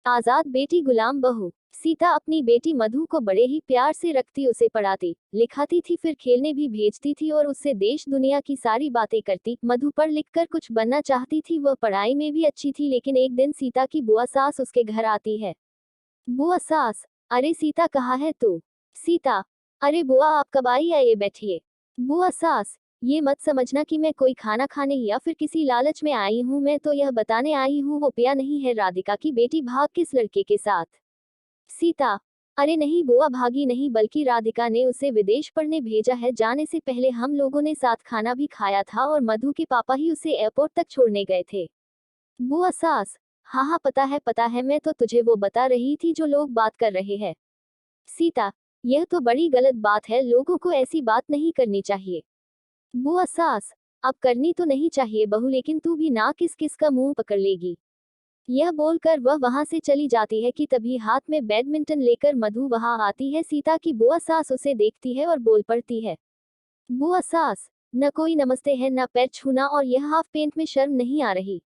आजाद बेटी गुलाम बहू। सीता अपनी बेटी मधु को बड़े ही प्यार से रखती, उसे पढ़ाती लिखाती थी, फिर खेलने भी भेजती थी और उससे देश दुनिया की सारी बातें करती। मधु पढ़ लिख कर कुछ बनना चाहती थी, वह पढ़ाई में भी अच्छी थी। लेकिन एक दिन सीता की बुआ सास उसके घर आती है। बुआ सास, अरे सीता कहाँ है तू? सीता, अरे बुआ आप कब आई? आइए बैठिए। बुआ सास, ये मत समझना कि मैं कोई खाना खाने या फिर किसी लालच में आई हूँ, मैं तो यह बताने आई हूँ वो पिया नहीं है राधिका की बेटी भाग किस लड़के के साथ। सीता, अरे नहीं बुआ, भागी नहीं, बल्कि राधिका ने उसे विदेश पढ़ने भेजा है। जाने से पहले हम लोगों ने साथ खाना भी खाया था और मधु के पापा ही उसे एयरपोर्ट तक छोड़ने गए थे। बुआ सास, हाँ हाँ पता है, मैं तो तुझे वो बता रही थी जो लोग बात कर रहे हैं। सीता, यह तो बड़ी गलत बात है, लोगों को ऐसी बात नहीं करनी चाहिए। बुआ सास, अब करनी तो नहीं चाहिए बहू, लेकिन तू भी ना किस किस का मुंह पकड़ लेगी। यह बोलकर वह वहां से चली जाती है कि तभी हाथ में बैडमिंटन लेकर मधु वहां आती है। सीता की बुआ सास उसे देखती है और बोल पड़ती है, बुआ सास, न कोई नमस्ते है न पैर छूना, और यह हाफ पेंट में शर्म नहीं आ रही?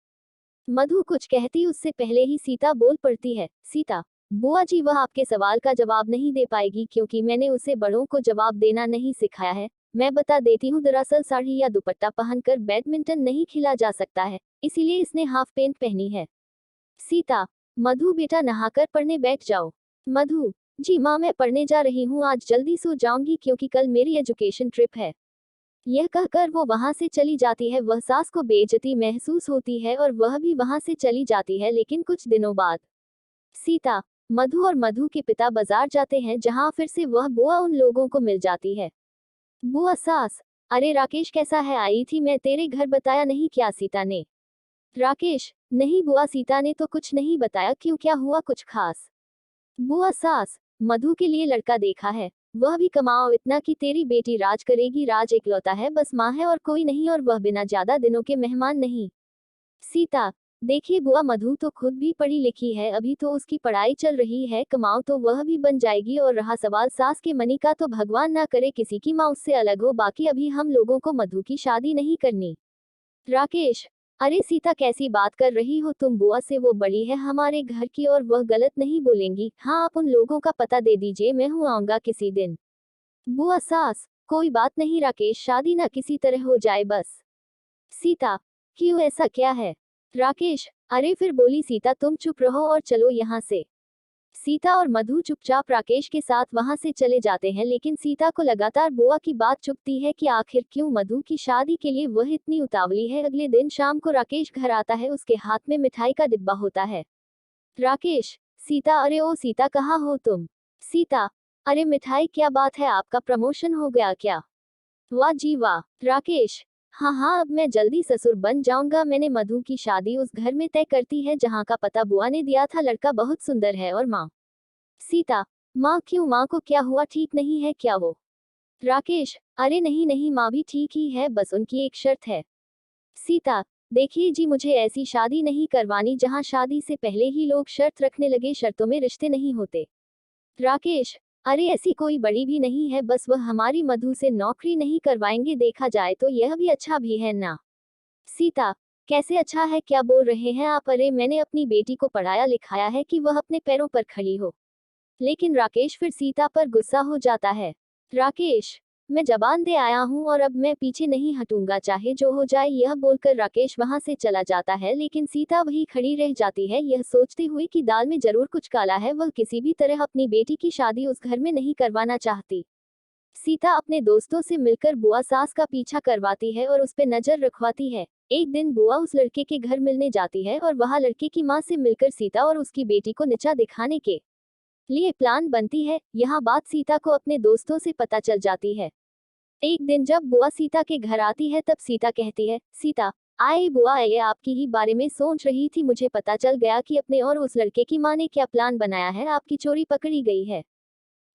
मधु कुछ कहती उससे पहले ही सीता बोल पड़ती है, सीता, बुआ जी वह आपके सवाल का जवाब नहीं दे पाएगी क्योंकि मैंने उसे बड़ों को जवाब देना नहीं सिखाया है। मैं बता देती हूँ, दरअसल साड़ी या दुपट्टा पहनकर बैडमिंटन नहीं खेला जा सकता है, इसीलिए इसने हाफ पेंट पहनी है। सीता, मधु बेटा नहाकर पढ़ने बैठ जाओ। मधु, जी माँ मैं पढ़ने जा रही हूँ, आज जल्दी सो जाऊंगी क्योंकि कल मेरी एजुकेशन ट्रिप है। यह कहकर वो वहां से चली जाती है। वह सास को बेइज्जती महसूस होती है और वह भी वहां से चली जाती है। लेकिन कुछ दिनों बाद सीता, मधु और मधु के पिता बाजार जाते हैं, जहां फिर से वह बुआ उन लोगों को मिल जाती है। बुआ सास, अरे राकेश कैसा है? आई थी मैं तेरे घर, बताया नहीं क्या सीता ने? राकेश, नहीं बुआ, सीता ने तो कुछ नहीं बताया, क्यों क्या हुआ कुछ खास? बुआ सास, मधु के लिए लड़का देखा है, वह भी कमाओ इतना कि तेरी बेटी राज करेगी। राज इकलौता है, बस माँ है और कोई नहीं, और वह बिना ज्यादा दिनों के मेहमान नहीं। सीता, देखिए बुआ, मधु तो खुद भी पढ़ी लिखी है, अभी तो उसकी पढ़ाई चल रही है, कमाओ तो वह भी बन जाएगी। और रहा सवाल सास के मनी का, तो भगवान ना करे किसी की माँ उससे अलग हो, बाकी अभी हम लोगों को मधु की शादी नहीं करनी। राकेश, अरे सीता कैसी बात कर रही हो तुम? बुआ से वो बड़ी है हमारे घर की और वह गलत नहीं बोलेंगी। हाँ आप उन लोगों का पता दे दीजिए, मैं हूँ आऊंगा किसी दिन। बुआ सास, कोई बात नहीं राकेश, शादी ना किसी तरह हो जाए बस। सीता, क्यों ऐसा क्या है? राकेश, अरे फिर बोली सीता, तुम चुप रहो और चलो यहाँ से। सीता और मधु चुपचाप राकेश के साथ वहां से चले जाते हैं। लेकिन सीता को लगातार बुआ की बात चुभती है कि आखिर क्यों मधु की शादी के लिए वह इतनी उतावली है। अगले दिन शाम को राकेश घर आता है, उसके हाथ में मिठाई का डिब्बा होता है। राकेश, सीता, अरे ओ सीता कहाँ हो तुम? सीता, अरे मिठाई, क्या बात है, आपका प्रमोशन हो गया क्या? वाह जी वाह। राकेश, हाँ हाँ अब मैं जल्दी ससुर बन जाऊंगा। मैंने मधु की शादी उस घर में तय करती है जहाँ का पता बुआ ने दिया था, लड़का बहुत सुंदर है। और माँ? सीता, माँ क्यों, माँ को क्या हुआ, ठीक नहीं है क्या वो? राकेश, अरे नहीं नहीं माँ भी ठीक ही है, बस उनकी एक शर्त है। सीता, देखिए जी, मुझे ऐसी शादी नहीं करवानी जहाँ शादी से पहले ही लोग शर्त रखने लगे, शर्तों में रिश्ते नहीं होते। राकेश, अरे ऐसी कोई बड़ी भी नहीं है, बस वह हमारी मधु से नौकरी नहीं करवाएंगे, देखा जाए तो यह भी अच्छा भी है ना? सीता, कैसे अच्छा है, क्या बोल रहे हैं आप? अरे मैंने अपनी बेटी को पढ़ाया लिखाया है कि वह अपने पैरों पर खड़ी हो। लेकिन राकेश फिर सीता पर गुस्सा हो जाता है। राकेश, मैं जबान दे आया हूँ और अब मैं पीछे नहीं हटूंगा, चाहे जो हो जाए। यह बोलकर राकेश वहां से चला जाता है। लेकिन सीता वही खड़ी रह जाती है, यह सोचते हुए कि दाल में जरूर कुछ काला है। वह किसी भी तरह अपनी बेटी की शादी उस घर में नहीं करवाना चाहती। सीता अपने दोस्तों से मिलकर बुआ सास का पीछा करवाती है और उस पर नजर रखवाती है। एक दिन बुआ उस लड़के के घर मिलने जाती है और वहां लड़के की माँ से मिलकर सीता और उसकी बेटी को नीचा दिखाने के लिए प्लान बनती है। यहाँ बात सीता को अपने दोस्तों से पता चल जाती है। एक दिन जब बुआ सीता के घर आती है तब सीता कहती है, सीता, आए बुआ, ये आपकी ही बारे में सोच रही थी, मुझे पता चल गया कि अपने और उस लड़के की माँ ने क्या प्लान बनाया है, आपकी चोरी पकड़ी गई है।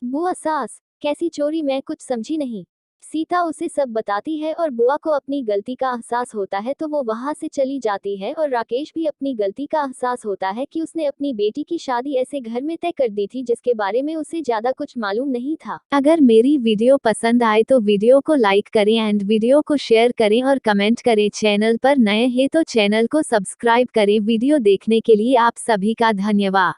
बुआ सास, कैसी चोरी, मैं कुछ समझी नहीं। सीता उसे सब बताती है और बुआ को अपनी गलती का एहसास होता है तो वो वहां से चली जाती है। और राकेश भी अपनी गलती का एहसास होता है कि उसने अपनी बेटी की शादी ऐसे घर में तय कर दी थी जिसके बारे में उसे ज्यादा कुछ मालूम नहीं था। अगर मेरी वीडियो पसंद आए तो वीडियो को लाइक करें एंड वीडियो को शेयर करें और कमेंट करें। चैनल पर नए हैं तो चैनल को सब्सक्राइब करें। वीडियो देखने के लिए आप सभी का धन्यवाद।